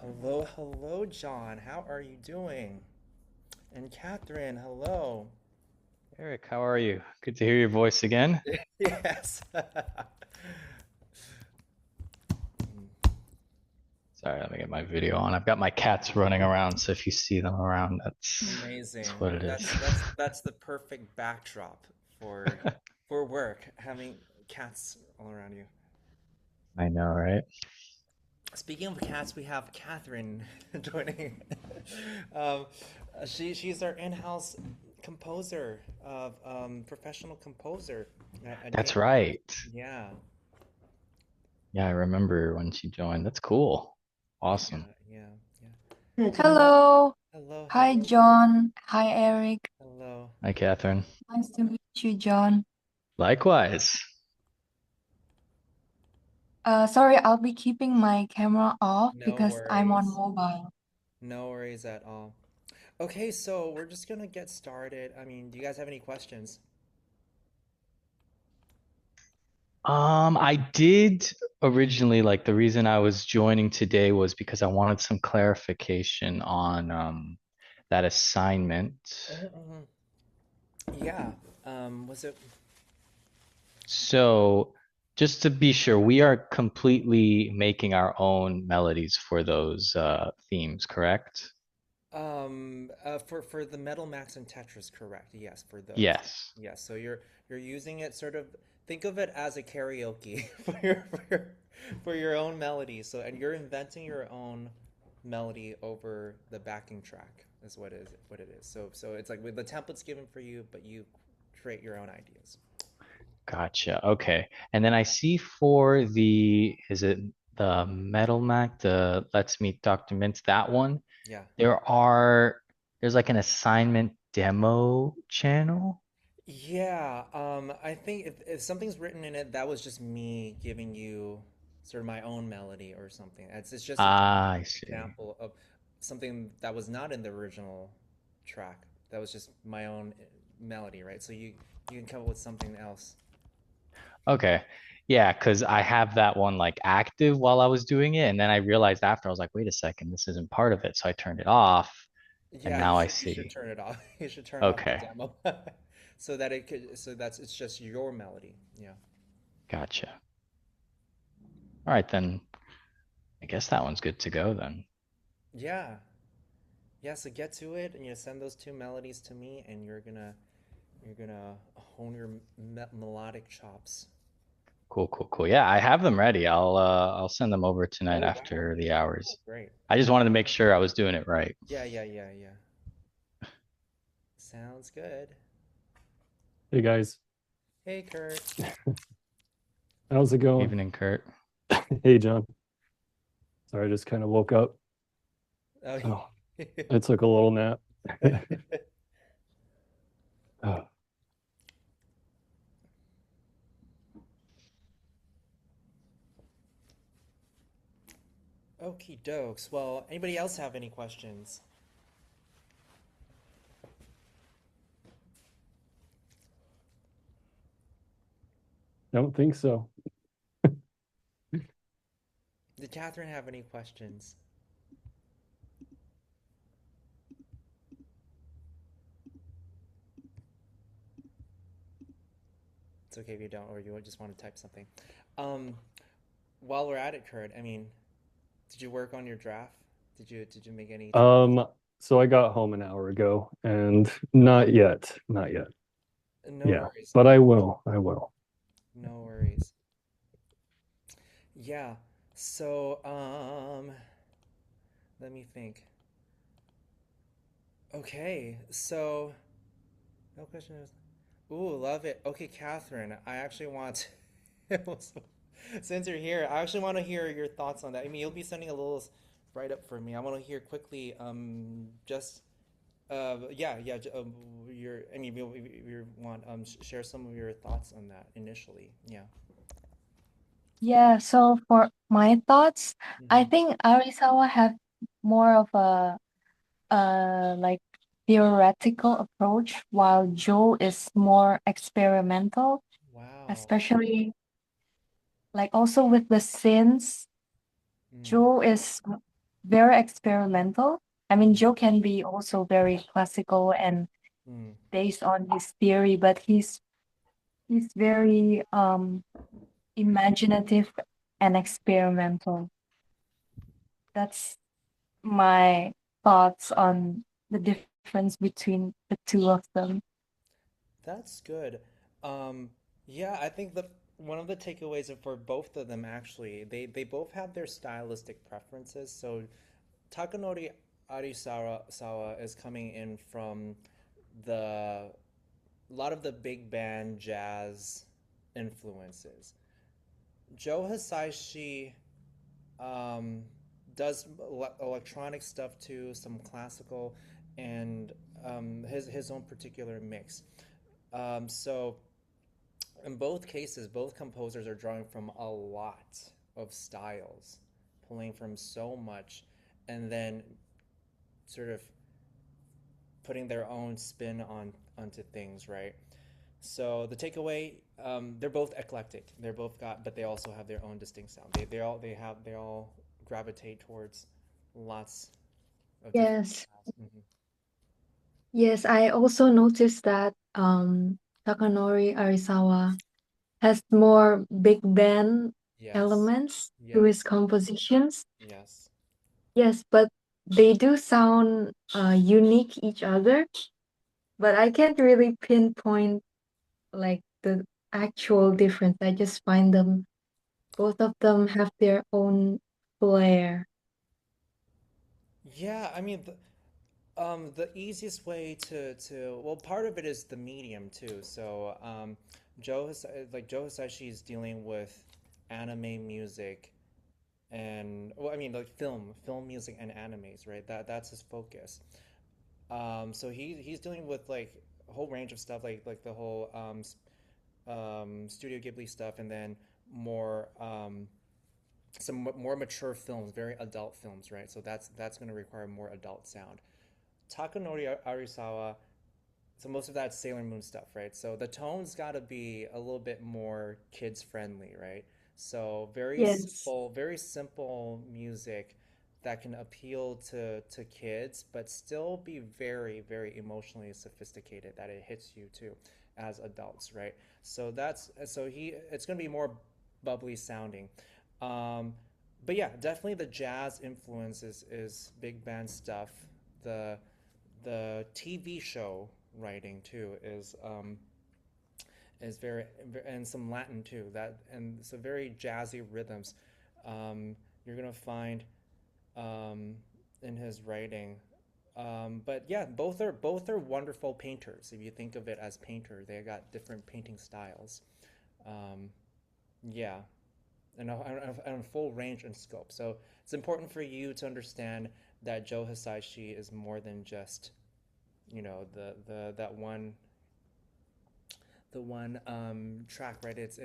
Hello, hello, John. How are you doing? And Catherine, hello. Eric, how are you? Good to hear your voice again. Yes. Sorry, let me get my video on. I've got my cats running around, so if you see them around, that's Amazing. what it is. That's the perfect backdrop for for work, having cats all around you. I know, right? Speaking of cats, we have Catherine joining. um, she's our in-house composer of professional composer at That's game. right. Yeah, Yeah, I remember when she joined. That's cool. Awesome. yeah, yeah, yeah. Hello. Hello, Hi, hello, John. Hi, Eric. hello. Hi, Catherine. Nice to meet you, John. Likewise. Sorry, I'll be keeping my camera off No because I'm on worries. mobile. No worries at all. Okay, so we're just gonna get started. I mean, do you guys have any questions? I did originally like the reason I was joining today was because I wanted some clarification on that assignment. Mhm. Yeah. Was it? So, just to be sure, we are completely making our own melodies for those themes, correct? For the Metal Max and Tetris, correct? Yes, for those. Yes. Yes, so you're using it sort of. Think of it as a karaoke for your own melody. So and you're inventing your own melody over the backing track is what it is. So it's like with the templates given for you, but you create your own ideas. Gotcha. Okay. And then I see for is it the Metal Mac, the Let's Meet Dr. Mintz, that one, Yeah. there's like an assignment demo channel. Yeah, I think if something's written in it, that was just me giving you sort of my own melody or something. It's just an Ah, I see. example of something that was not in the original track. That was just my own melody, right? So you can come up with something else. Okay. Yeah, because I have that one like active while I was doing it, and then I realized after I was like, wait a second, this isn't part of it. So I turned it off, and Yeah, now I you should see. turn it off. You should turn off the Okay. demo so that it's just your melody. Yeah. Gotcha. All right, then I guess that one's good to go then. Yeah. Yeah, so get to it and you send those two melodies to me and you're gonna hone your melodic chops. Cool, cool, cool. Yeah, I have them ready. I'll send them over tonight Oh wow. after the Oh hours. great. I just wanted to make sure I was doing it right. Yeah, yeah, yeah, yeah. Sounds good. Hey guys, Hey Kurt. how's it going? Evening, Kurt. Hey John. Sorry, I just kind of woke up. Oh, So I took a little nap. Oh, Okie dokes. Well, anybody else have any questions? don't think so. Did Catherine have any questions? It's okay if you don't, or you just want to type something. Um, while we're at it, Kurt, I mean, did you work on your draft? Did you make any changes? Um, so I got home an hour ago and not yet. Not yet. No Yeah, worries. but I will. I will. No worries. Yeah. So, let me think. Okay. So, no question is. Ooh, love it. Okay, Catherine, I actually want since you're here, I actually want to hear your thoughts on that. I mean, you'll be sending a little write up for me. I want to hear quickly, just, yeah, yeah, I mean, if you want, share some of your thoughts on that initially. Yeah. Yeah, so for my thoughts, I Mm-hmm. think Arisawa have more of a like theoretical approach, while Joe is more experimental, Wow. especially like also with the synths. Mm. Joe is very experimental. I mean, Joe can be also very classical and Mm. based on his theory, but he's very imaginative and experimental. That's my thoughts on the difference between the two of them. That's good. Um, yeah, I think the one of the takeaways for both of them actually, they both have their stylistic preferences. So Takanori Arisawa is coming in from the a lot of the big band jazz influences. Joe Hisaishi um, does electronic stuff too, some classical, and his own particular mix. So in both cases, both composers are drawing from a lot of styles, pulling from so much, and then sort of putting their own spin onto things, right? So the takeaway, they're both eclectic. They're both got, but they also have their own distinct sound. They all gravitate towards lots of different Yes, styles. Hmm. yes, I also noticed that Takanori Arisawa has more big band Yes, elements to his yes, compositions. yes. Yes, but they do sound unique each other, but I can't really pinpoint like the actual difference. I just find them both of them have their own flair. Yeah, I mean, the easiest way to well, part of it is the medium too. So, Joe Hisaishi is dealing with anime music and well, I mean, like film music and animes, right? That's his focus. So he's dealing with like a whole range of stuff, like the whole Studio Ghibli stuff, and then more some more mature films, very adult films, right? So that's going to require more adult sound. Takanori Arisawa, so most of that's Sailor Moon stuff, right? So the tone's got to be a little bit more kids friendly, right? So Yes. very simple music that can appeal to kids, but still be very emotionally sophisticated that it hits you too as adults, right? So it's gonna be more bubbly sounding. Um, but yeah, definitely the jazz influence is big band stuff. The the TV show writing too is very and some Latin too that and so very jazzy rhythms. You're gonna find um, in his writing. But yeah, both are wonderful painters. If you think of it as painter, they got different painting styles. Um, yeah, and a full range and scope. So it's important for you to understand that Joe Hisaishi is more than just the that one track, right? It's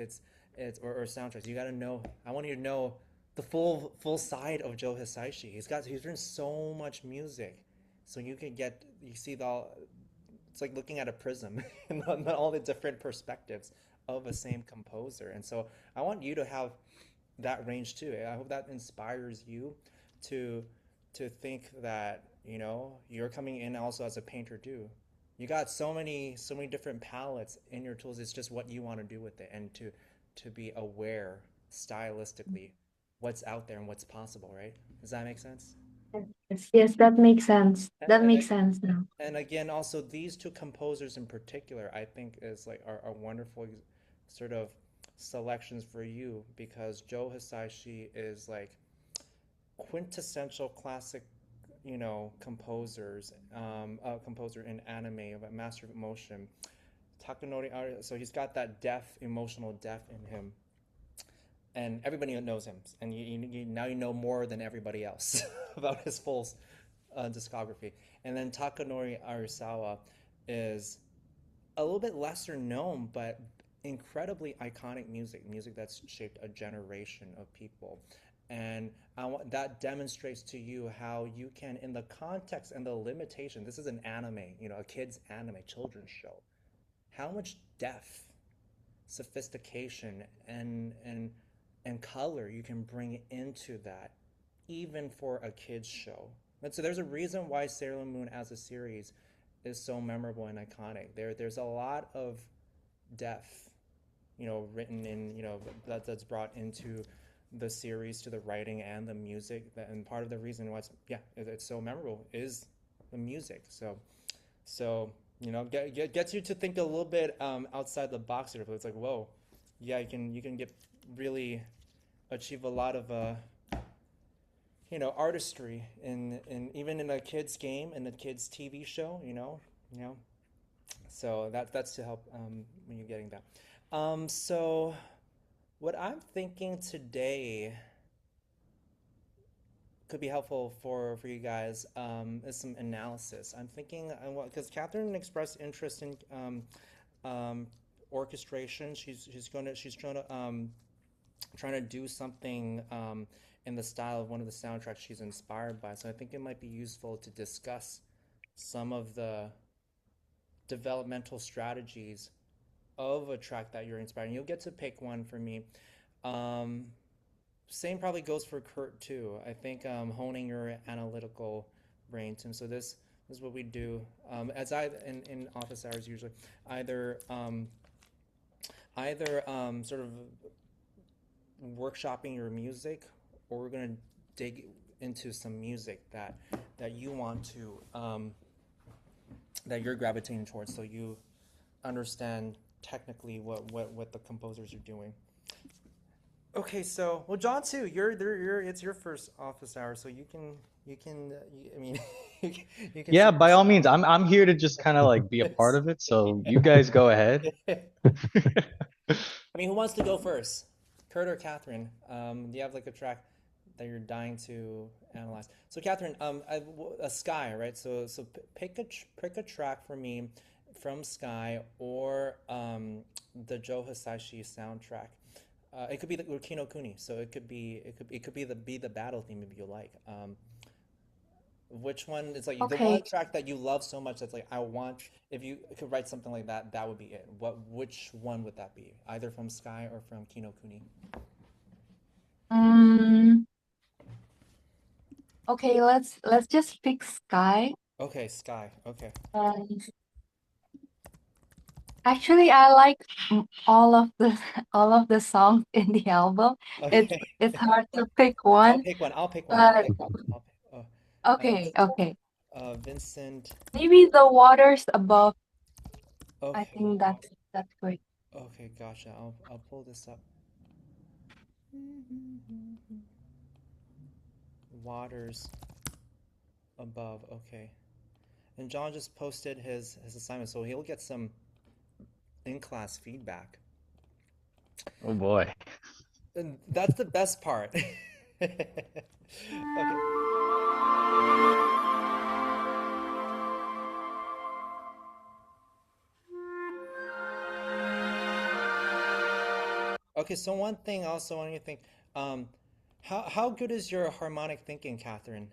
or soundtracks. You got to know. I want you to know the full side of Joe Hisaishi. He's written so much music, so you see the it's like looking at a prism and all the different perspectives of a same composer. And so I want you to have that range too. I hope that inspires you to think that you're coming in also as a painter too. You got so many different palettes in your tools. It's just what you want to do with it, and to be aware stylistically what's out there and what's possible. Right? Does that make sense? Yes, yes, that makes sense. And, That and makes sense now. and again, also these two composers in particular, I think is like are wonderful sort of selections for you because Joe Hisaishi is like quintessential classic, composer in anime, a master of motion. Takanori Ari, so he's got that emotional depth in him, and everybody knows him, and now you know more than everybody else about his full discography. And then Takanori Arisawa is a little bit lesser known, but incredibly iconic music that's shaped a generation of people. And that demonstrates to you how you can, in the context and the limitation, this is an anime, a kid's anime, children's show, how much depth, sophistication, and color you can bring into that, even for a kids show. And so there's a reason why Sailor Moon as a series is so memorable and iconic. There's a lot of depth, written in, that's brought into the series to the writing and the music. And part of the reason why it's so memorable is the music. So gets you to think a little bit outside the box here. But it's like, whoa, yeah, you can get really achieve a lot of artistry in even in a kids game in a kids TV show. You know. So that's to help when you're getting that. So what I'm thinking today could be helpful for you guys is some analysis. I'm thinking because Catherine expressed interest in orchestration. She's trying to do something in the style of one of the soundtracks she's inspired by. So I think it might be useful to discuss some of the developmental strategies of a track that you're inspiring. You'll get to pick one for me. Um, Same probably goes for Kurt too. I think honing your analytical brain, Tim. So this is what we do as I in office hours usually. Either sort of workshopping your music, or we're gonna dig into some music that you want to that you're gravitating towards, so you understand technically what the composers are doing. Okay, so well, John too. It's your first office hour, so I mean, you can Yeah, say by all means. I'm here to just kind of like be a part of it. So you guys go ahead. I mean, who wants to go first? Kurt or Catherine? Do you have like a track that you're dying to analyze? So Catherine, a Sky, right? Pick a track for me from Sky or the Joe Hisaishi soundtrack. It could be the Kino Kuni, so it could be the battle theme if you like. Which one? It's like the one Okay. track that you love so much that's like I want. If you could write something like that, that would be it. Which one would that be? Either from Sky or from Kino Kuni? Mm, okay, let's just pick Sky. Okay, Sky. Okay. And actually, I like all of the all of the songs in the album. It's Okay. it's hard to pick I'll one, pick one. I'll pick one. I'll but pick one. I'll pick. okay, okay. Vincent. Maybe The Waters Above. I Okay. think that's great. Okay. Gotcha. I'll pull this up. Waters above. Okay. And John just posted his assignment, so he'll get some in-class feedback. Oh boy. And that's the best part. Okay. Okay, so one thing also I want you to think, um, how good is your harmonic thinking, Catherine?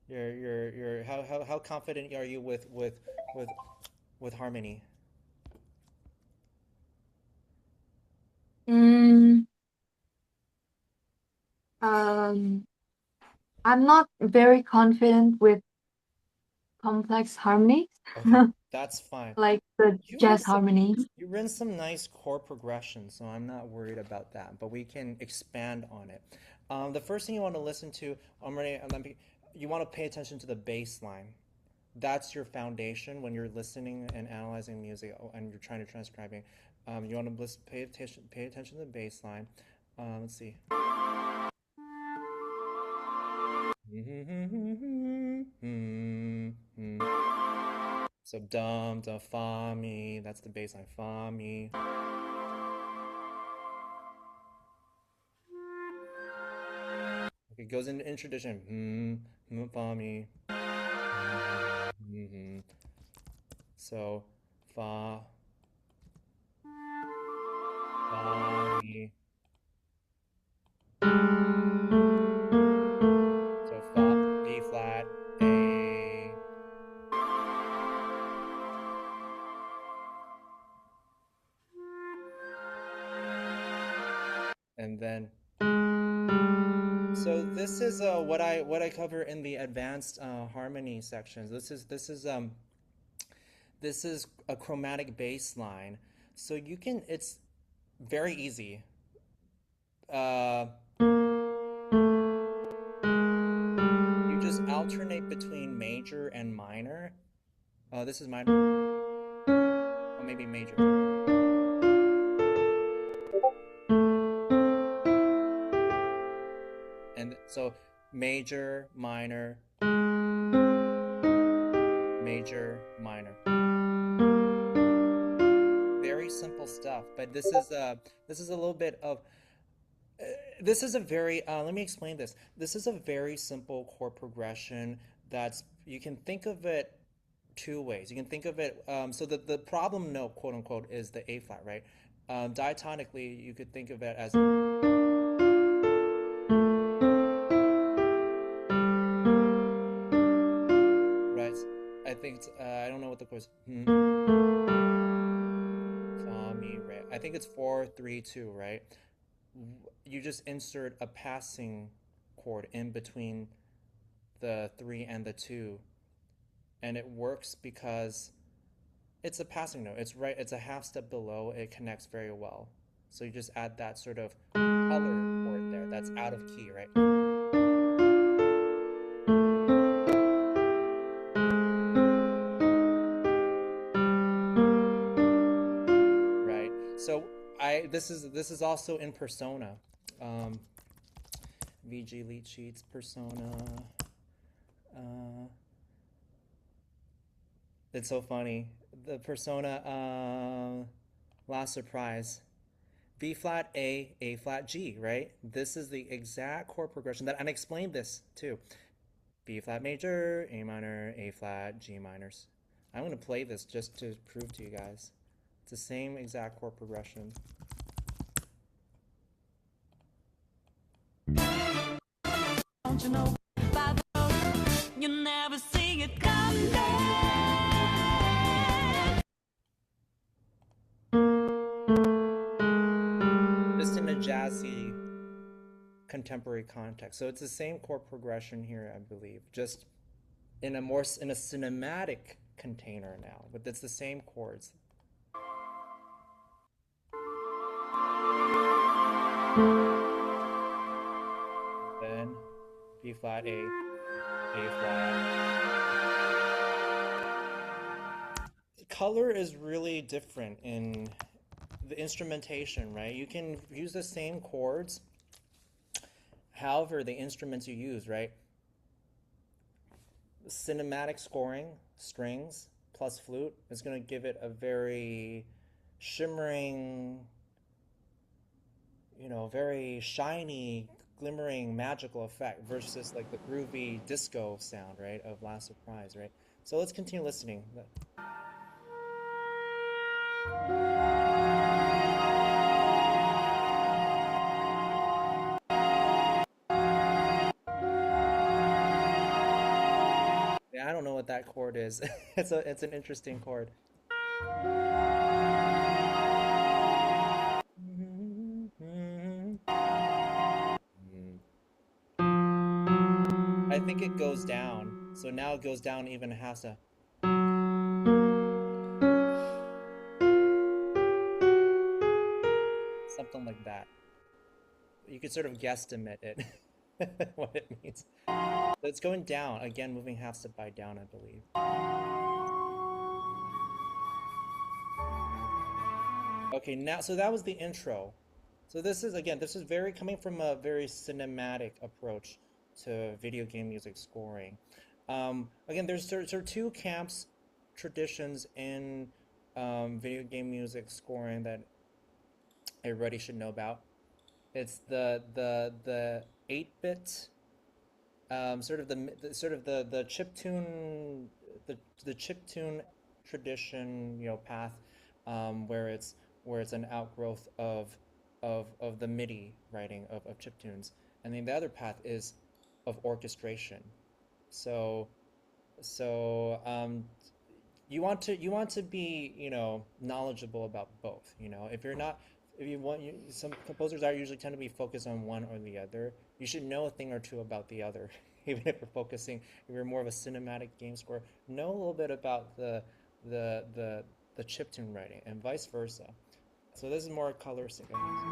Your how confident are you with with harmony? Mm, um, I'm not very confident with complex harmonies, Okay, that's fine. like the You have jazz some harmonies. you ran some nice chord progression, so I'm not worried about that. But we can expand on it. The first thing you want to listen to, you want to pay attention to the bass line. That's your foundation when you're listening and analyzing music and you're trying to transcribe it. You want to pay attention to the bass line. Let's see. So dum da fa mi. That's the bass line. Fa mi. Okay, it goes in tradition. Fa mi. So fa mi. So fa B flat A. And then So this is what I cover in the advanced harmony sections. This is a chromatic bass line. So it's very easy. Uh, you just alternate between major and minor. This is minor. Oh, maybe major. And so major, minor, major, minor. Very simple stuff, but this is a little bit of this is a very let me explain this. This is a very simple chord progression that's you can think of it two ways. You can think of it so the problem note, quote unquote, is the A flat, right? Diatonically, you could think of it as right. I think it's I don't know what the chord is. Fa, mi, re. I think it's 4-3-2, right? You just insert a passing chord in between the 3 and the 2, and it works because it's a passing note. It's right, it's a half step below. It connects very well. So you just add that sort of color chord there that's out of key, right? Right. So this is also in Persona. Um, VG Lead Sheets, Persona. Uh, it's so funny. The Persona Last Surprise. B flat, A flat, G, right? This is the exact chord progression and I explained this too. B flat major, A minor, A flat, G minors. I'm going to play this just to prove to you guys. It's the same exact chord progression. Don't you know by the you never see it coming. Just in a jazzy contemporary context. So it's the same chord progression here, I believe, just in a cinematic container now, but it's the same chords. Then B flat, A flat. The color is really different in the instrumentation, right? You can use the same chords. However, the instruments you use, right? Cinematic scoring, strings plus flute is going to give it a very shimmering, very shiny, glimmering, magical effect versus like the groovy disco sound, right, of Last Surprise, right? So let's continue listening. Yeah, I don't know what that chord is. It's an interesting chord. I think it goes down. So now it goes down even has a something like that. You could sort of guesstimate it, what it means. So it's going down again, moving half step by down, I believe. Okay, now so that was the intro. So this is very coming from a very cinematic approach to video game music scoring. Again, there's sort of two camps, traditions in video game music scoring that everybody should know about. It's the 8-bit sort of the chip tune the chip tune tradition, path, where it's an outgrowth of the MIDI writing of chip tunes, and then the other path is of orchestration. So so you want to be knowledgeable about both. If you're not if you want, some composers are usually tend to be focused on one or the other. You should know a thing or two about the other, even if you're focusing. If you're more of a cinematic game score, know a little bit about the the the chiptune writing, and vice versa. So this is more coloristic, I guess.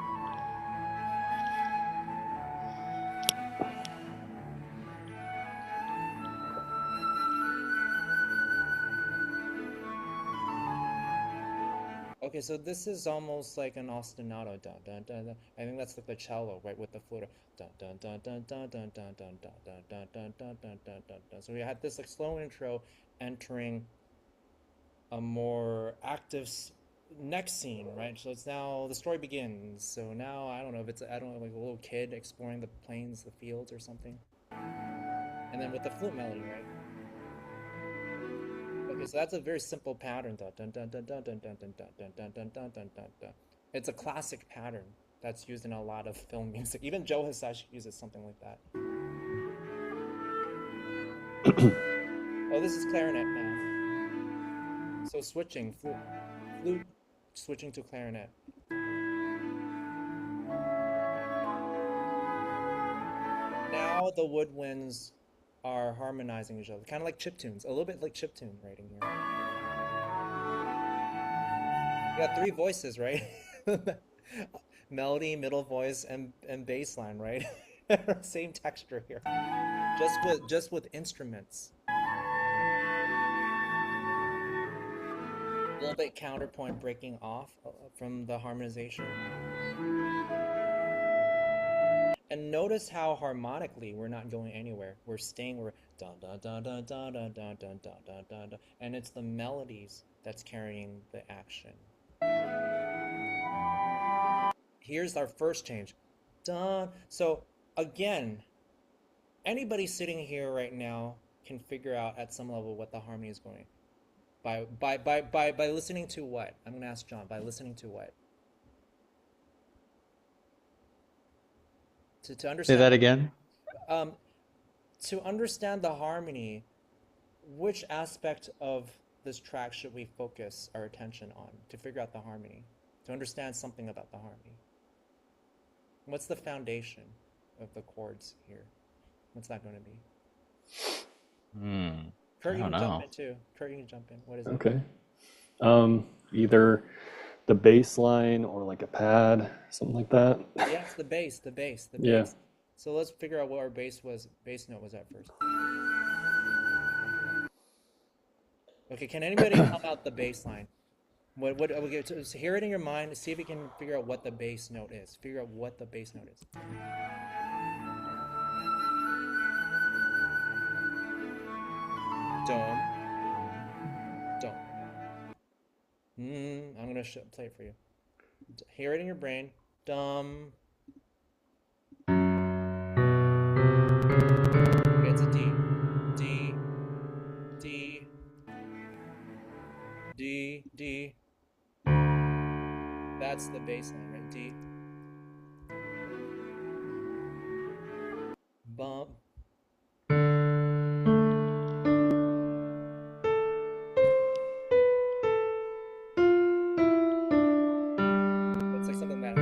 Okay, so this is almost like an ostinato. Dun, dun, dun, dun. I think that's like the cello, right, with the flute. Dun, dun, dun, dun, dun, dun, dun, dun, dun, dun, dun, dun, dun, dun, dun, dun, dun. So we had this like slow intro entering a more active next scene, right? So it's now the story begins. So now I don't know if it's I don't know like a little kid exploring the plains, the fields, or something. And then with the flute melody, right? Okay, so that's a very simple pattern. Dun, dun, dun, dun, dun, dun, dun, dun, dun, dun, dun, dun, dun, dun, dun, dun. It's a classic pattern that's used in a lot of film music. Even Joe Hisaishi uses something like that. Oh, this is clarinet now. So switching, flute switching to clarinet. Now the woodwinds are harmonizing each other, kind of like chiptunes, a little bit like chiptune writing here. You got three voices, right? Melody, middle voice, and bass line, right? Same texture here. Just with instruments. A little bit counterpoint breaking off from the harmonization. And notice how harmonically we're not going anywhere. We're staying, we're dun dun dun dun dun dun dun dun dun dun dun dun, and it's the melodies that's carrying the action. Here's our first change. Dun. So again, anybody sitting here right now can figure out at some level what the harmony is going. By listening to what? I'm gonna ask John. By listening to what? To understand. Say that again. To understand the harmony, which aspect of this track should we focus our attention on to figure out the harmony? To understand something about the harmony. What's the foundation of the chords here? What's that going to be? Kurt, you can jump in too. Kurt, you can jump in. What is it? Okay. Either the bass line or like a pad, something like that. Yeah, it's the bass. Yeah. So let's figure out what our bass note was at first. Okay, can anybody help out the bass line? Okay, so hear it in your mind, see if you can figure out what the bass note is. Figure out what the bass note is. Dome. I'm gonna play it for you. Hear it in your brain. Dum. Okay, it's a D. D. D. D. D. That's the bass line, right? D. Bump. It's like something that.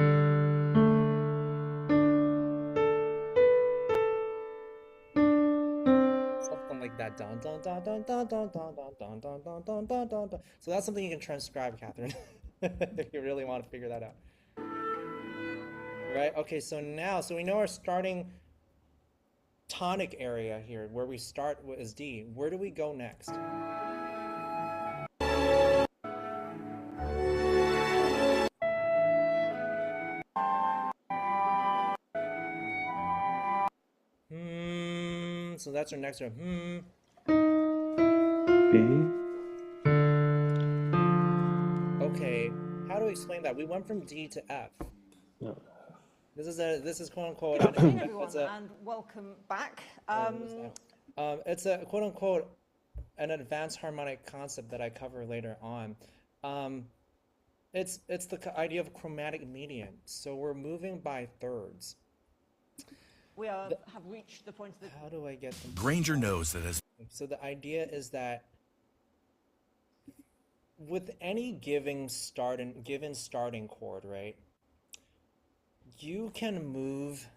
Something like that. Dun dun dun dun dun dun dun dun dun dun dun dun dun dun dun. So that's something you can transcribe, Catherine, if you really want to figure that out. Right? Okay, so we know our starting tonic area here, where we start is D. Where do we go next? So that's our next one. B. Okay, how do we explain that? We went from D to F. No. This is quote unquote. Good afternoon, everyone, and welcome back. It's a quote unquote an advanced harmonic concept that I cover later on. It's the idea of chromatic median. So we're moving by thirds. We have reached the point of the... How do I get them? Granger knows that as... So the idea is that with any given starting chord, right? you can move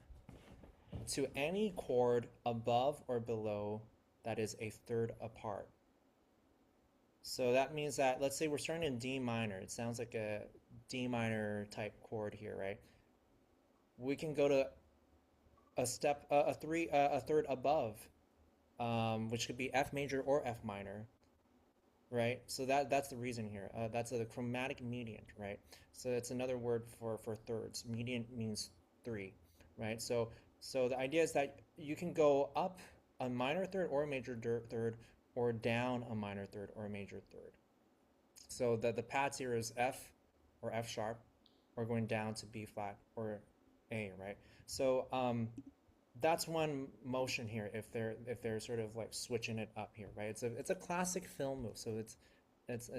to any chord above or below that is a third apart. So that means that, let's say we're starting in D minor. It sounds like a D minor type chord here, right? We can go to a step, a third above, which could be F major or F minor, right? So that's the reason here. That's a chromatic mediant, right? So it's another word for thirds. Mediant means three, right? So the idea is that you can go up a minor third or a major third, or down a minor third or a major third. So the pads here is F or F sharp, or going down to B flat or A, right? So that's one motion here if they're sort of like switching it up here, right? It's a classic film move, so it's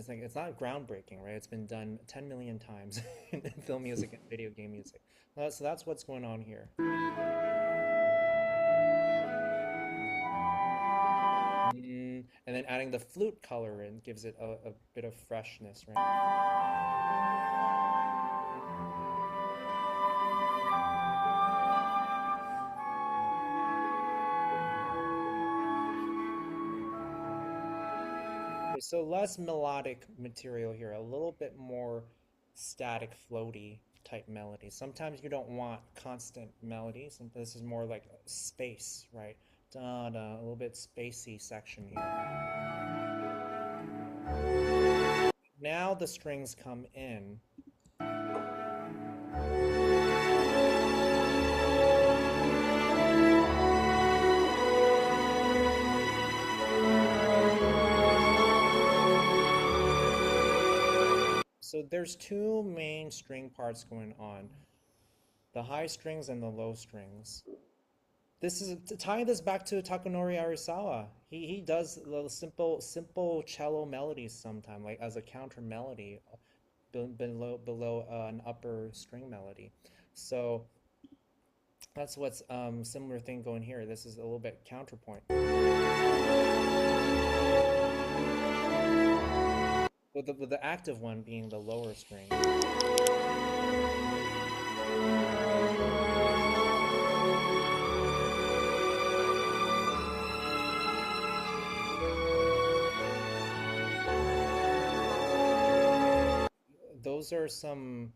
like, it's not groundbreaking, right? It's been done 10 million times in film music and video game music. So that's what's going on here. And then adding the flute color in gives it a bit of freshness, right? So less melodic material here, a little bit more static, floaty type melody. Sometimes you don't want constant melodies, and this is more like space, right? Da da, a little bit spacey section here. Now the strings come in. So there's two main string parts going on, the high strings and the low strings. This is to tie this back to Takanori Arisawa. He does little simple cello melodies sometimes, like as a counter melody below an upper string melody. So that's what's similar thing going here. This is a little bit counterpoint. With the active one being the lower string. Those are some,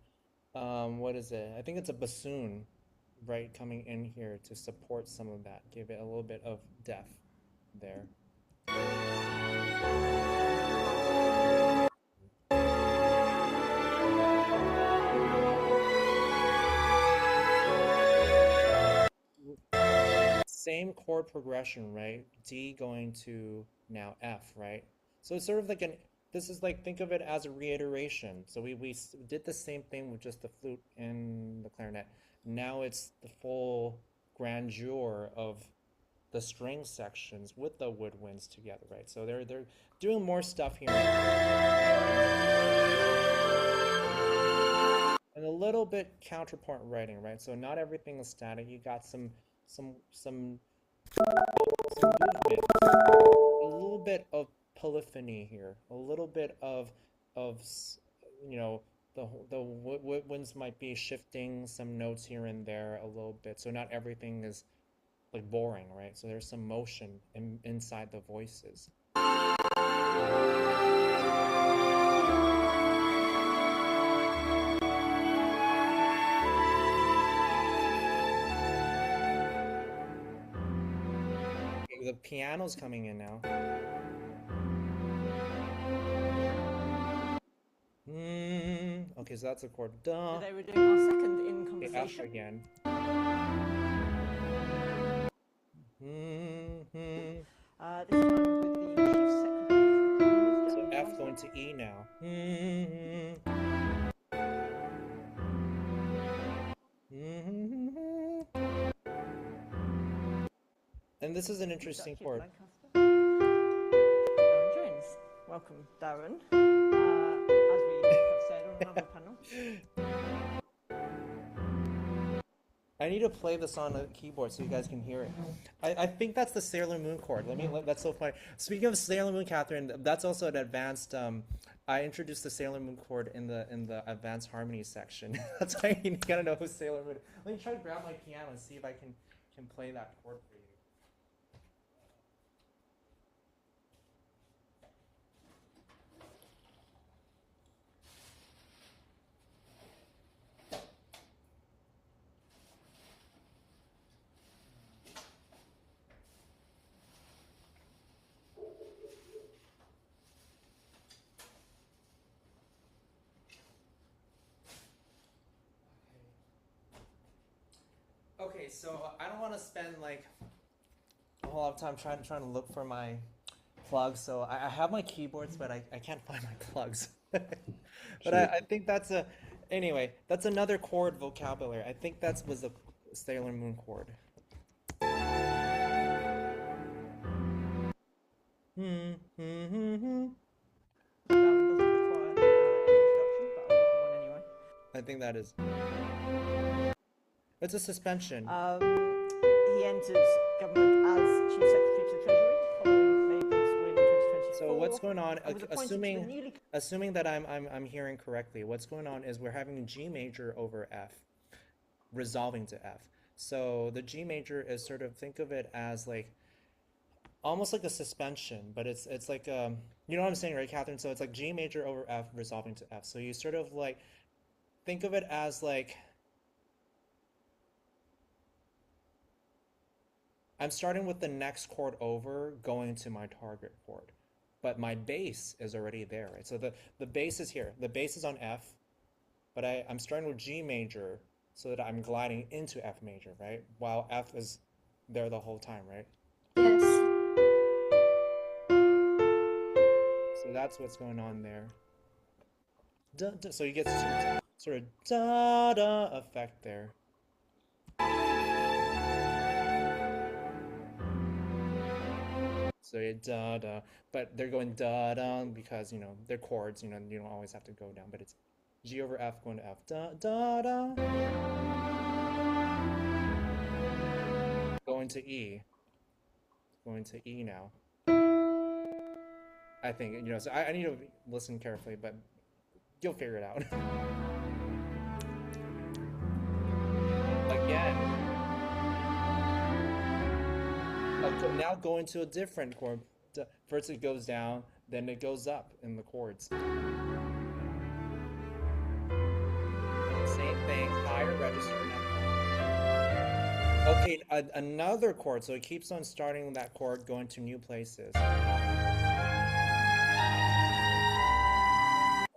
what is it? I think it's a bassoon, right, coming in here to support some of that, give it a little bit of depth there. Same chord progression, right? D going to now F, right? So it's sort of like this is like, think of it as a reiteration. So we did the same thing with just the flute and the clarinet. Now it's the full grandeur of the string sections with the woodwinds together, right? So they're doing more stuff here. And a little bit counterpoint writing, right? So not everything is static. You got some movement, a little bit of polyphony here, a little bit of you know, the woodwinds might be shifting some notes here and there a little bit. So not everything is like boring, right? So there's some motion inside the voices. The piano's coming in now. Okay, so that's a chord. Da. Today we're doing our second in Okay, F conversation. again. This time with the chief secretary. So F going to E now. And this is an interesting chord. Darren Jones. Welcome, Darren. As we have said on another panel. I need to play this on a keyboard so you guys can hear it. I think that's the Sailor Moon chord. That's so funny. Speaking of Sailor Moon, Catherine, that's also an advanced. I introduced the Sailor Moon chord in the advanced harmony section. That's why you gotta know who Sailor Moon. Let me try to grab my piano and see if I can play that chord for you. Okay, so I don't want to spend like a whole lot of time trying to look for my plugs. So I have my keyboards, but I can't find my plugs. But Shoot. I think anyway, that's another chord vocabulary. I think that was a Sailor Moon chord. That one doesn't require an introduction, but I'll give you one anyway. I think that is. It's a suspension. He entered government as Chief Secretary to the Treasury following Labour's win in 2024. So what's going on? and was appointed to the newly Assuming that I'm hearing correctly, what's going on is we're having G major over F, resolving to F. So the G major is sort of, think of it as like almost like a suspension, but it's like you know what I'm saying, right, Catherine? So it's like G major over F resolving to F. So you sort of like think of it as like I'm starting with the next chord over, going to my target chord. But my bass is already there, right? So the bass is here. The bass is on F, but I'm starting with G major so that I'm gliding into F major, right? While F is there the whole time, right? Yes. So that's what's going on there. So you get sort of da-da effect there. So yeah, da-da, but they're going da-da because, you know, they're chords, you know, you don't always have to go down, but it's G over F going to F, da-da-da. Going to E. Going to E now. I think, you know, so I need to listen carefully, but you'll figure it out. Again. Now going to a different chord. First it goes down, then it goes up in the chords. Same thing, higher register now. Okay, another chord. So it keeps on starting that chord, going to new places.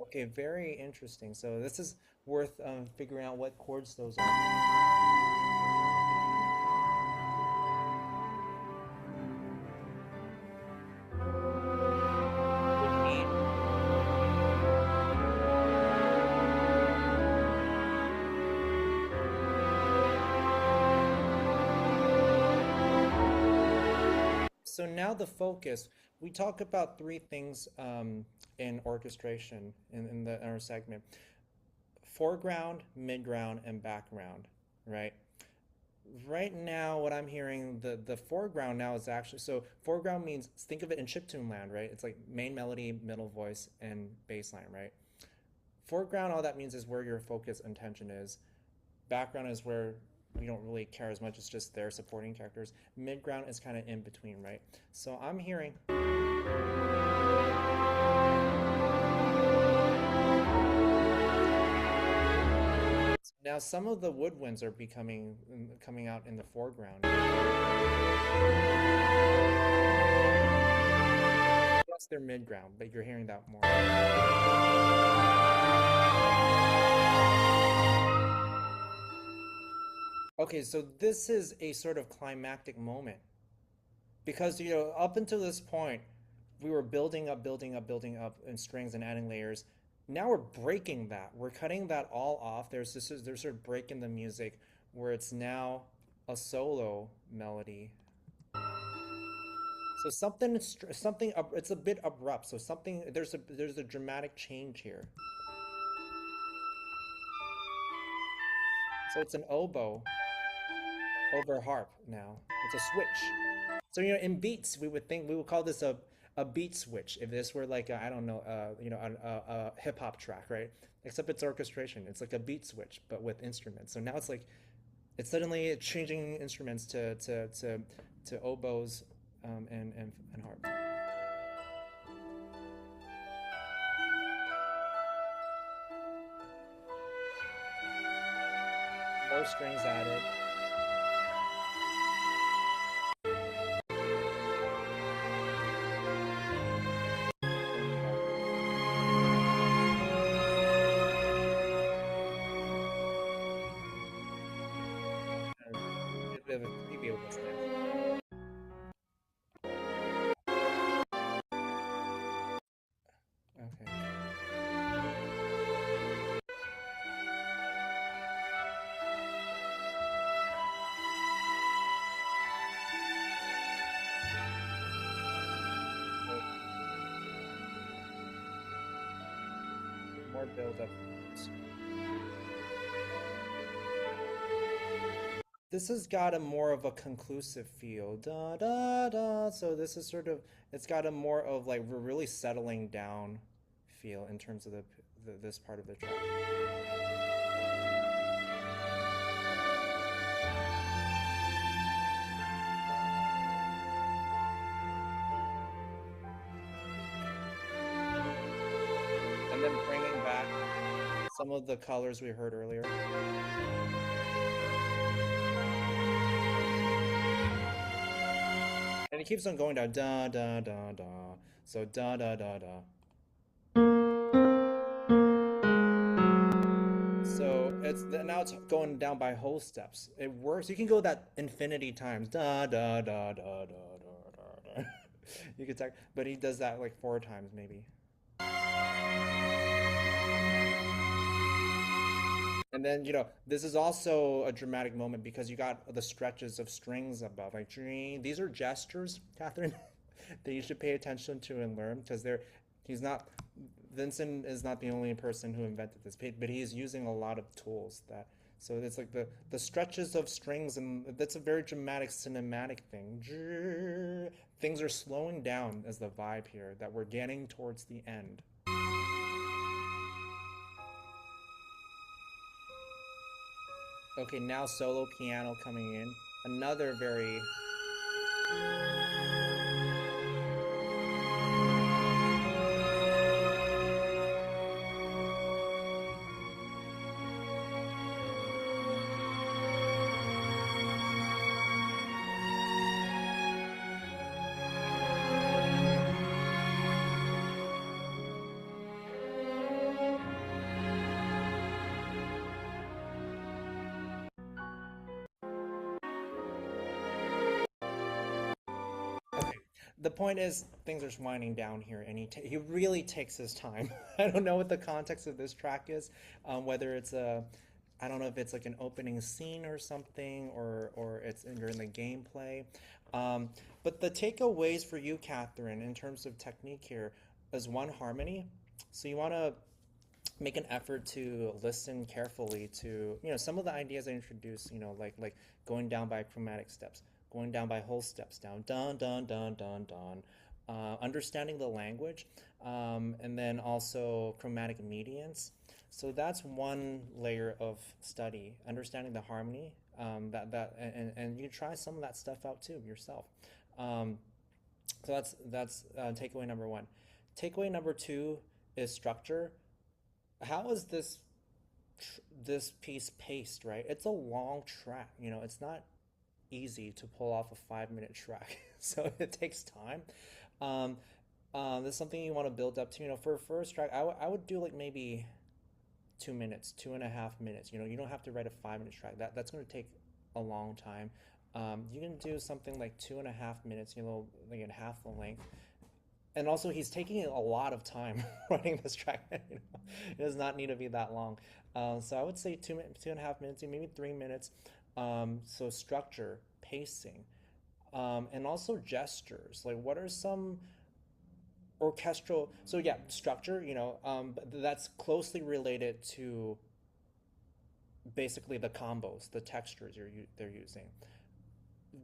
Okay, very interesting. So this is worth figuring out what chords those are. So now the focus, we talk about three things in orchestration in our segment. Foreground, midground, and background, right? Right now, what I'm hearing, the foreground now is actually, so foreground means, think of it in chiptune land, right? It's like main melody, middle voice, and bass line, right? Foreground, all that means is where your focus and attention is. Background is where you don't really care as much, it's just their supporting characters. Midground is kind of in between, right? So I'm hearing. Now some of the woodwinds are coming out in the foreground. Yes, they're midground, but you're hearing that more. Okay, so this is a sort of climactic moment because, you know, up until this point, we were building up in strings and adding layers. Now we're breaking that. We're cutting that all off. There's sort of break in the music where it's now a solo melody. So something it's a bit abrupt. So there's a dramatic change here. So it's an oboe. over harp now. It's a switch. So in beats, we would call this a beat switch if this were like I don't know, a hip hop track, right? Except it's orchestration. It's like a beat switch, but with instruments. So now it's suddenly changing instruments to oboes and harp. More strings added. A bit of a preview of what's next. Okay. More build up. This has got a more of a conclusive feel. Da da da. So this is sort of it's got a more of like we're really settling down feel in terms of this part of the track. And then bringing back some of the colors we heard earlier. And it keeps on going down, da da da da. So da da da da. So now it's going down by whole steps. It works. You can go that infinity times, da da da da da da da da. You could talk, but he does that like 4 times maybe. And then, this is also a dramatic moment because you got the stretches of strings above. Like, these are gestures, Catherine, that you should pay attention to and learn because Vincent is not the only person who invented this, but he's using a lot of tools so it's like the stretches of strings, and that's a very dramatic cinematic thing. Things are slowing down as the vibe here, that we're getting towards the end. Okay, now solo piano coming in. Another very... The point is, things are winding down here, and he really takes his time. I don't know what the context of this track is, whether it's I don't know if it's like an opening scene or something, or you're in the gameplay. But the takeaways for you, Catherine, in terms of technique here, is one, harmony. So you want to make an effort to listen carefully to some of the ideas I introduced, like going down by chromatic steps, going down by whole steps, down dun dun dun dun dun, understanding the language, and then also chromatic medians. So that's one layer of study, understanding the harmony, and you can try some of that stuff out too yourself. So that's takeaway number one. Takeaway number two is structure. How is this piece paced, right? It's a long track, it's not easy to pull off a 5-minute track, so it takes time. This is something you want to build up to. For a first track, I would do like maybe 2 minutes, 2.5 minutes. You don't have to write a 5-minute track. That's going to take a long time. You can do something like 2.5 minutes, like in half the length. And also, he's taking a lot of time writing this track. It does not need to be that long. So I would say 2.5 minutes, maybe 3 minutes. So structure, pacing, and also gestures. Like, what are some orchestral? So yeah, structure. But that's closely related to basically the combos, the textures they're using.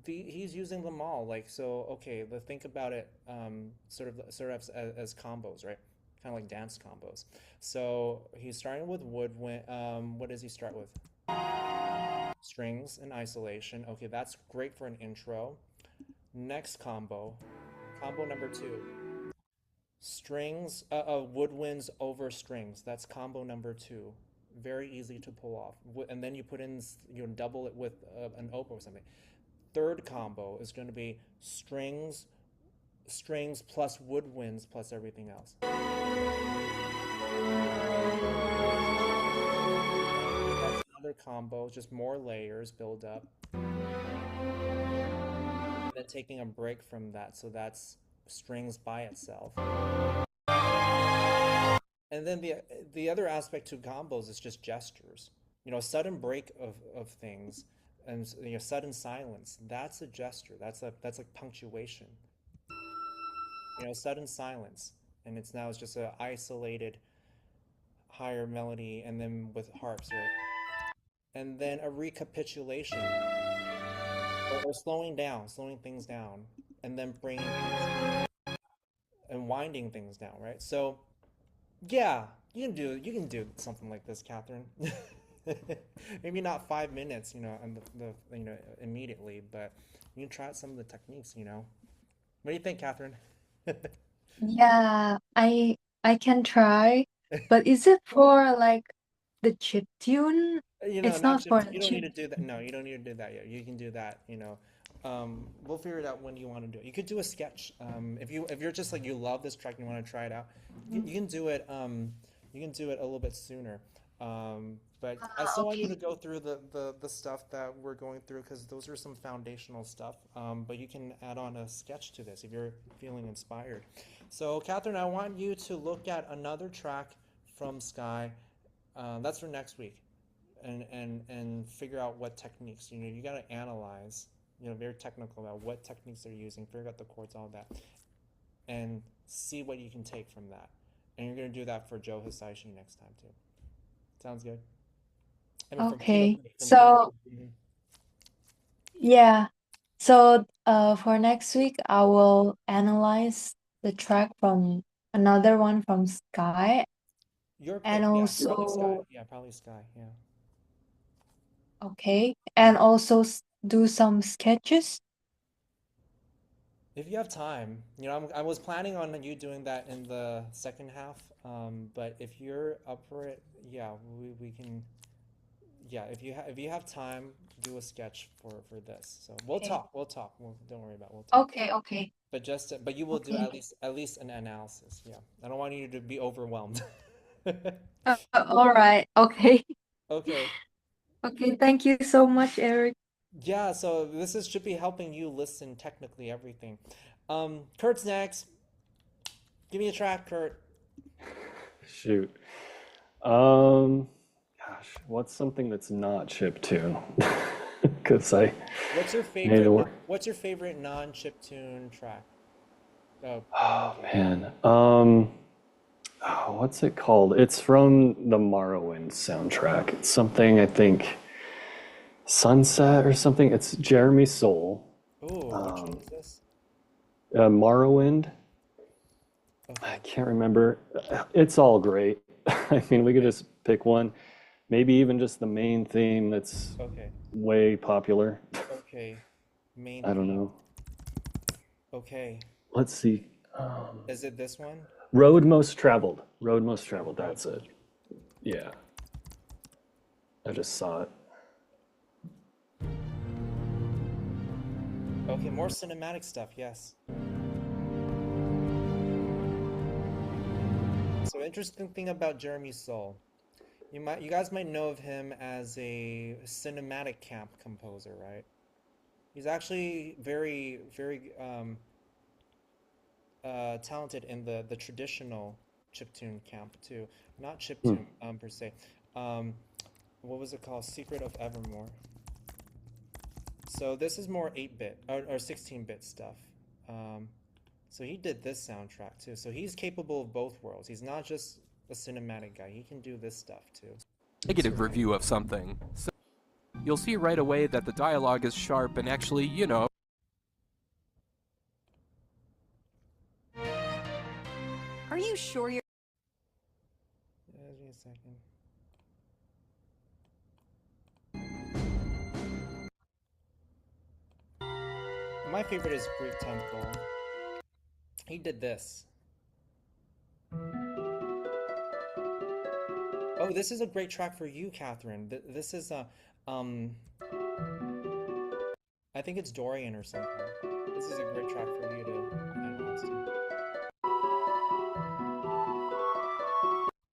He's using them all. Like, so okay, think about it, sort of as combos, right? Kind of like dance combos. So he's starting with woodwind. What does he start with? Strings and isolation. Okay, that's great for an intro. Next combo number two. Strings, woodwinds over strings. That's combo number two. Very easy to pull off. And then you put in, double it with an open or something. Third combo is going to be strings plus woodwinds plus everything else. That's another combo, just more layers build up. And then taking a break from that, so that's strings by itself. And then the other aspect to combos is just gestures. Sudden break of things, and sudden silence. That's a gesture. That's like punctuation. Sudden silence, and it's just an isolated higher melody, and then with harps, right? And then a recapitulation, or slowing things down, and then bringing and winding things down, right? So, yeah, you can do something like this, Catherine. Maybe not 5 minutes, and immediately, but you can try out some of the techniques. What do you think, Catherine? Yeah, I can try, but is it for like the chip tune? It's Not not for chips. the You don't need chip. to do that. No, you don't need to do that yet. You can do that. We'll figure it out when you want to do it. You could do a sketch. If you're just like you love this track and you want to try it out, you can do it. You can do it a little bit sooner. But I still want you to Okay. go through the stuff that we're going through, because those are some foundational stuff. But you can add on a sketch to this if you're feeling inspired. So, Catherine, I want you to look at another track from Sky. That's for next week, and figure out what techniques. You got to analyze. Very technical about what techniques they're using. Figure out the chords, all that, and see what you can take from that. And you're gonna do that for Joe Hisaishi next time too. Sounds good. I mean, Okay. from Kino. So yeah. So for next week I will analyze the track from another one from Sky, Your pick, and yeah, probably Sky. also Yeah, probably Sky. Yeah. okay, and also do some sketches. If you have time, I was planning on you doing that in the second half. But if you're up for it, yeah, we can. Yeah, if you have time, do a sketch for this. So we'll Okay. talk. We'll talk. Don't worry about it. We'll talk. Okay. But you will do Okay. at least an analysis. Yeah, I don't want you to be overwhelmed. All right. Okay. Okay. Okay. Thank you so much, Eric. Yeah. So should be helping you listen technically everything. Kurt's next. Give me a track, Kurt. Shoot. Gosh, what's something that's not chiptune? Because I What's your made it favorite? work. What's your favorite non-chiptune track? Oh Music. man. What's it called? It's from the Morrowind soundtrack. It's something, I think, Sunset or something. It's Jeremy Soule. Ooh, which one is this? Morrowind. I Okay. can't remember. It's all great. I mean, we could just pick one. Maybe even just the main theme that's Okay. way popular. Okay. Main I don't theme. know. Okay. Let's see. Is it this one? Road Most Traveled. Road Most Traveled. That's it. Yeah. I just saw it. Okay, more cinematic stuff, yes. So interesting thing about Jeremy Soule. You guys might know of him as a cinematic camp composer, right? He's actually very, very talented in the traditional chiptune camp too. Not chiptune per se. What was it called? Secret of Evermore. So this is more 8-bit or 16-bit stuff. So he did this soundtrack too. So he's capable of both worlds. He's not just a cinematic guy. He can do this stuff too. negative review of something. So you'll see right away that the dialogue is sharp and actually, you know, Are you sure you're Give me a second. My favorite is Greek Temple. He did this. Oh, this is a great track for you, Catherine. This is a, I think it's Dorian or something. This is a great track for you to add on to.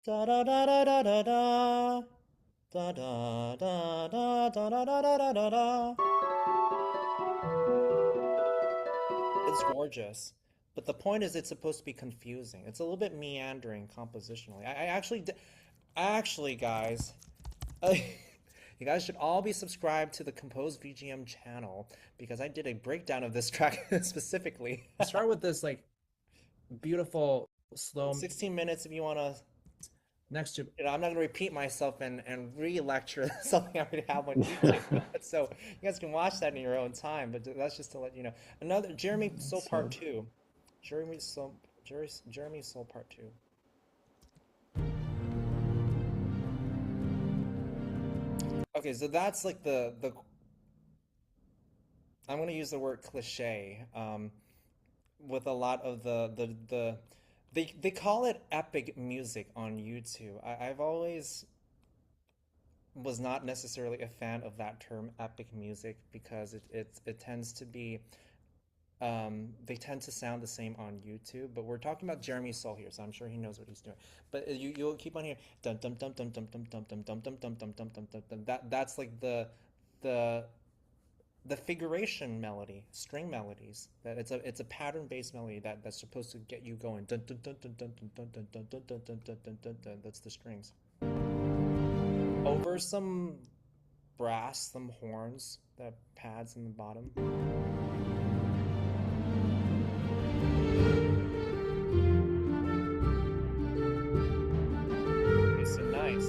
Da da da da da da da. Da da da da da da da da da da. It's gorgeous. But the point is it's supposed to be confusing. It's a little bit meandering compositionally. Actually, guys, you guys should all be subscribed to the Composed VGM channel because I did a breakdown of this track specifically. Start with this like beautiful slow 16 minutes if you want to. next to I'm not going to repeat myself and re-lecture something I already have on YouTube. So you guys can watch that in your own time, but that's just to let you know. Another Jeremy Soul Part 2. Jeremy Soul Part 2. Okay, so that's like the I'm gonna use the word cliche with a lot of they call it epic music on YouTube. I've always was not necessarily a fan of that term epic music because it tends to be they tend to sound the same on YouTube, but we're talking about Jeremy Soul here, so I'm sure he knows what he's doing. But you'll keep on hearing dum dum dum dum dum dum dum dum dum dum dum dum dum dum dum. That's like the figuration melody, string melodies. That it's a pattern based melody that's supposed to get you going. Dun dun dun dun dun dun dun dun dun dun dun dun dun dun dun. That's the strings. Over some brass, some horns, the pads in the bottom. So nice.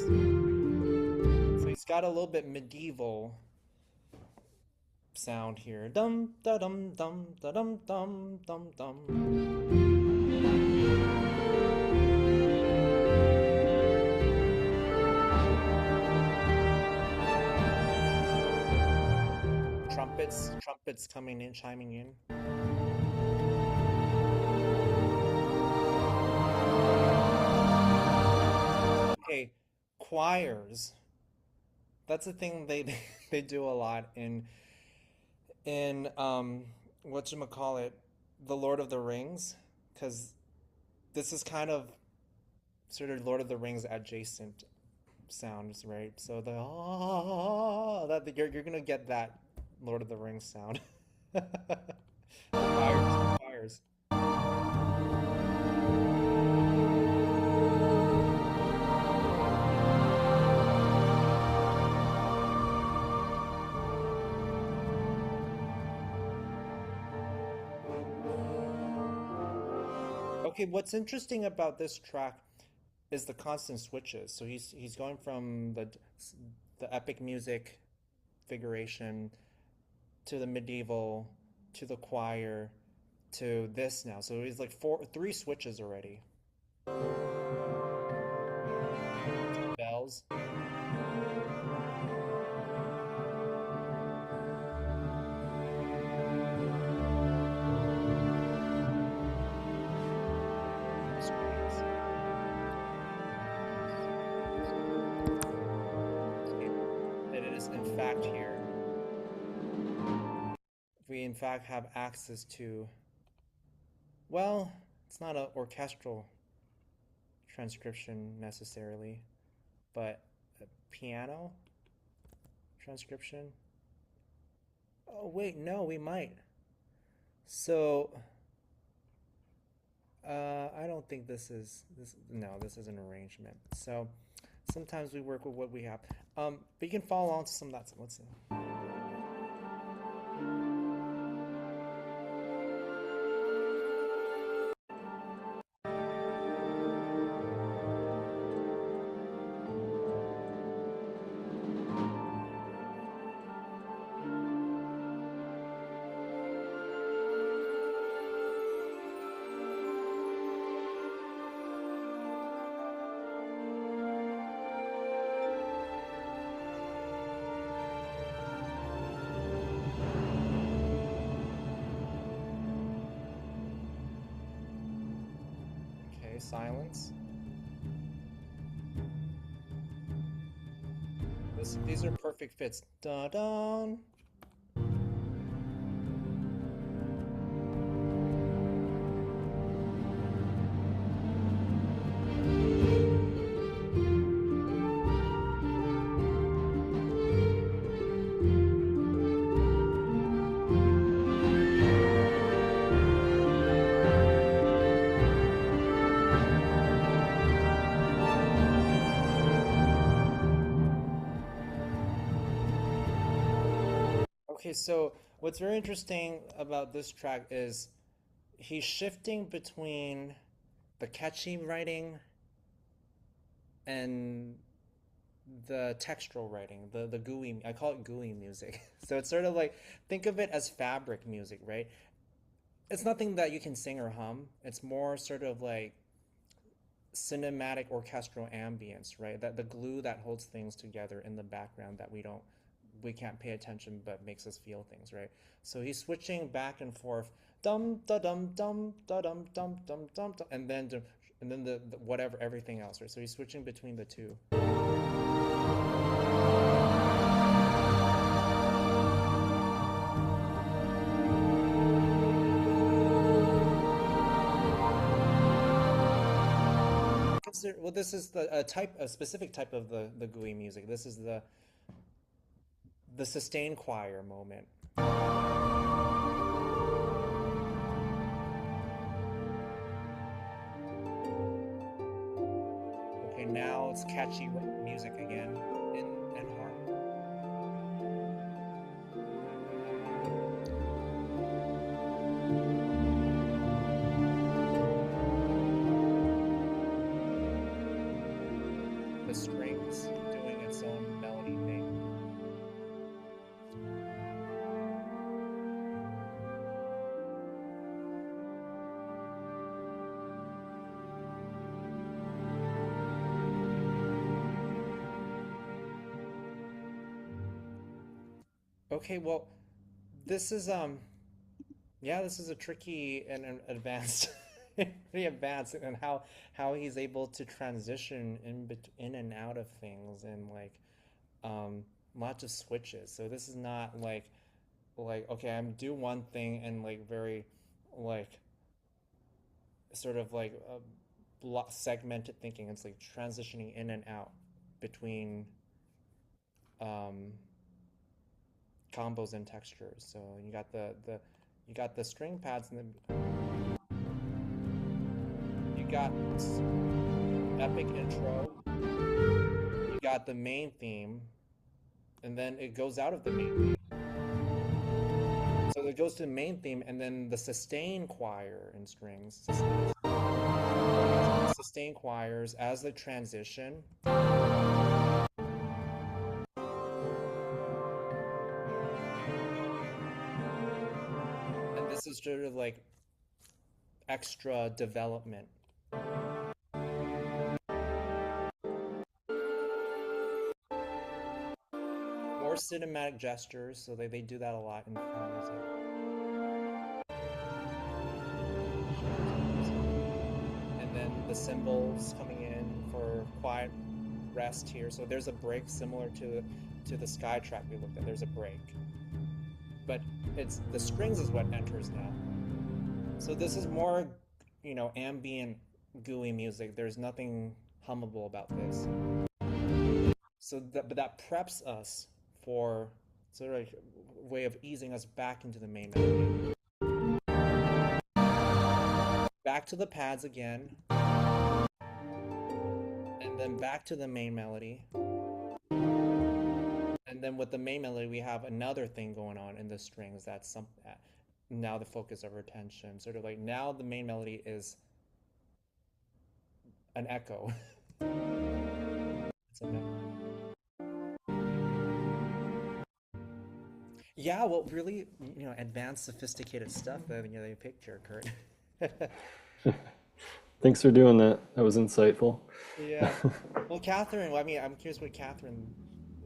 So he's got a little bit medieval sound here. Dum da dum dum da dum dum dum dum. Trumpets coming in, chiming in. Okay, choirs. That's a thing they do a lot in whatchamacallit, The Lord of the Rings, because this is kind of sort of Lord of the Rings adjacent sounds, right? So that you're gonna get that Lord of the Rings sound. Choirs. Okay, what's interesting about this track is the constant switches. So he's going from the epic music figuration to the medieval to the choir to this now. So he's like three switches already. Bells. That it is in fact here. We in fact have access to, well, it's not an orchestral transcription necessarily, but a piano transcription. Oh wait, no, we might. So I don't think this is an arrangement. So sometimes we work with what we have. But you can follow on to some of that. So let's see. Okay, silence. These are perfect fits. Da dun. Okay, so what's very interesting about this track is he's shifting between the catchy writing and the textural writing, the gooey, I call it gooey music. So it's sort of like, think of it as fabric music, right? It's nothing that you can sing or hum. It's more sort of like cinematic orchestral ambience, right? That the glue that holds things together in the background that we can't pay attention but makes us feel things, right? So he's switching back and forth, dum da dum dum da dum dum dum dum, and then the whatever everything else, right? So he's switching between the two. Well, this is a specific type of the GUI music. This is the sustained choir moment. Okay, now it's catchy music again in harp. The strings doing its own melody thing. Okay, well, this is yeah, this is a tricky and advanced, pretty advanced, and how he's able to transition in and out of things and like lots of switches. So this is not like okay, I'm do one thing and like very like sort of like segmented thinking. It's like transitioning in and out between um, combos and textures. So you got you got the string pads and you got epic intro. You got the main theme, and then it goes out of the main theme. So it goes to the main theme, and then the sustain choir in strings. Sustain choirs as the transition. And this is sort of like extra development. More cinematic gestures, so they do that a lot in music. And then the cymbals coming in for quiet rest here. So there's a break similar to the Sky track we looked at. There's a break. But it's the strings is what enters now. So this is more, you know, ambient gooey music. There's nothing hummable about this. So but that preps us for sort of like a way of easing us back into the main melody. Back to the pads again. And then back to the main melody. And then with the main melody, we have another thing going on in the strings. That's now the focus of our attention. Sort of like now the main melody is an echo. It's an echo. Yeah, well, really, you know, advanced, sophisticated stuff that you picked here, Kurt. Thanks for doing that. That was insightful. Yeah. Well, Catherine, well, I mean, I'm curious what Catherine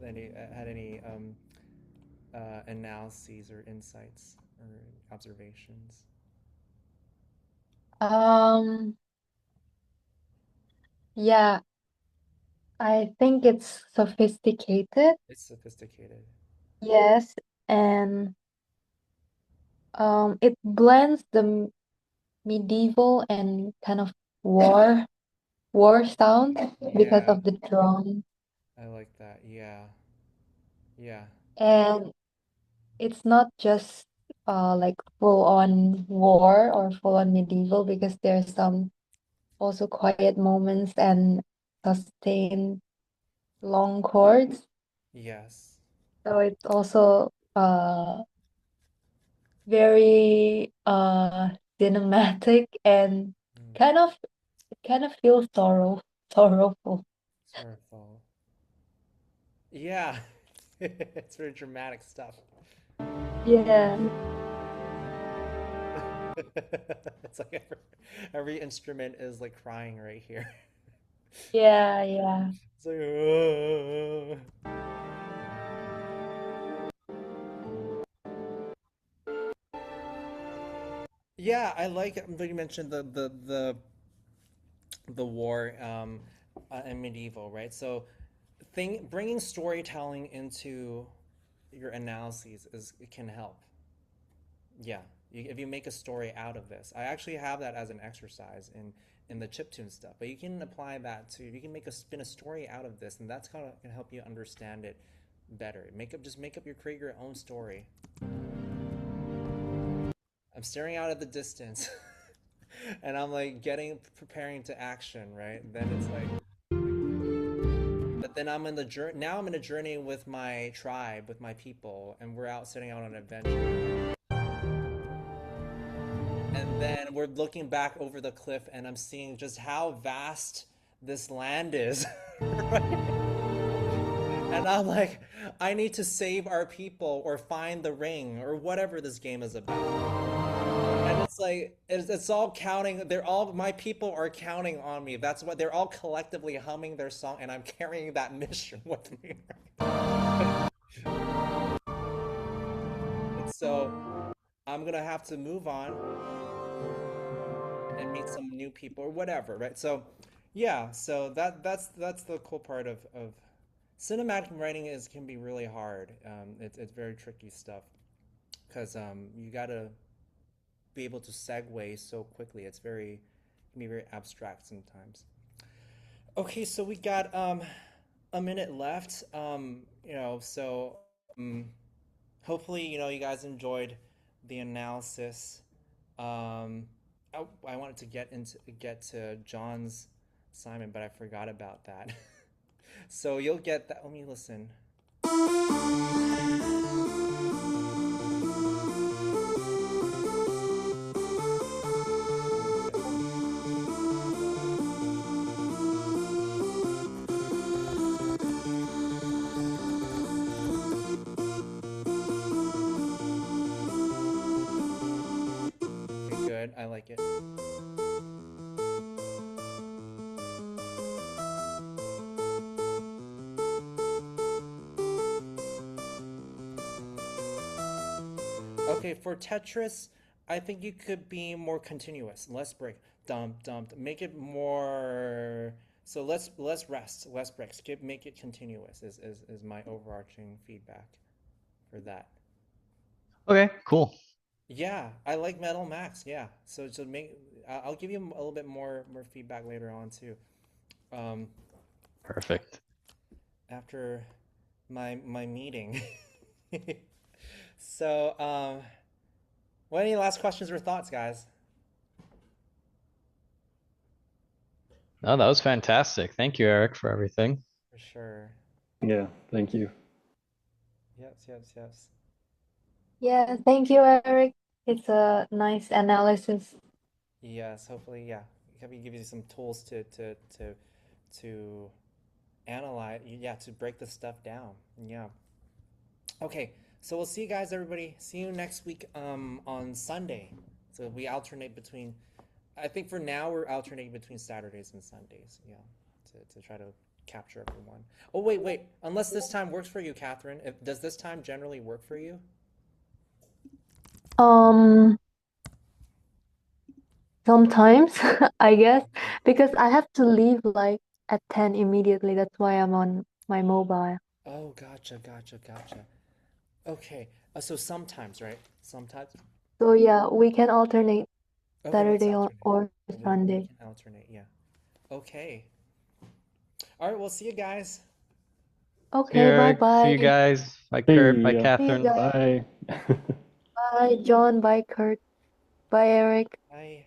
had any analyses or insights or observations. Um, Yeah, I think it's sophisticated. It's sophisticated. Yes, and it blends the medieval and kind of war sound because Yeah, of the drum. I like that. Yeah, yeah, And it's not just like full on war or full on medieval because there's some also quiet moments and sustained long chords. yes. So it's also very cinematic and Mm, kind of kind of feels sorrowful. sorrowful. Yeah, it's very dramatic stuff. Yeah, It's like every instrument is like crying right here. yeah. It's like, "Ah." Yeah, I like that you mentioned the war and medieval, right? So bringing storytelling into your analyses is it can help. Yeah, if you make a story out of this, I actually have that as an exercise in the chiptune stuff. But you can apply that to you can make a spin a story out of this, and that's kind of can help you understand it better. Make up your create your own story. I'm staring out at the distance, and I'm like preparing to action, right? Then it's like, but then I'm in the journey. Now I'm in a journey with my tribe, with my people, and we're out setting out on an adventure. And then we're looking back over the cliff, and I'm seeing just how vast this land is. And I'm like, I need to save our people or find the ring or whatever this game is about. And it's like it's all counting. They're all my people are counting on me. That's what they're all collectively humming their song, and I'm carrying that mission with me. And so I'm gonna have to move on and meet some new people or whatever, right? So yeah, so that's the cool part of cinematic writing is can be really hard. It's very tricky stuff because you gotta be able to segue so quickly. It's very can be very abstract sometimes. Okay, so we got a minute left. So hopefully you guys enjoyed the analysis. I wanted to get to John's assignment, but I forgot about that. So you'll get that. Let me listen. Okay, good. I like it. Okay, for Tetris, I think you could be more continuous, less break. Dump, dump. Make it more. So less rest, less breaks. Make it continuous. Is my overarching feedback for that. Okay, cool. Yeah, I like Metal Max. Yeah, so make I'll give you a little bit more feedback later on too. Um, Perfect. after my meeting. So what any last questions or thoughts, guys? No, that was fantastic. Thank you, Eric, for everything. For sure. Yeah, thank you. Yes. Yeah, thank you, Eric. It's a nice analysis. Yes, hopefully, yeah. Maybe give you some tools to analyze, yeah, to break this stuff down. Yeah. Okay, so we'll see you guys, everybody. See you next week on Sunday. So we alternate between, I think for now we're alternating between Saturdays and Sundays. Yeah, to try to capture everyone. Oh wait. Unless this time works for you, Catherine. Does this time generally work for you? Um, Sometimes, I guess, Okay. because I have to leave like at 10 immediately. That's why I'm on my mobile. Oh, gotcha, gotcha, gotcha. Okay. So sometimes, right? Sometimes. So yeah, we can alternate Okay, let's Saturday or, alternate. or We Sunday. can alternate, yeah. Okay. All right, we'll see you guys. See you, Okay, Eric. See you bye-bye. guys. Bye, Kurt. Bye, See ya. See you Catherine. guys. Bye. Bye, John. Bye, Kurt. Bye, Eric. Bye.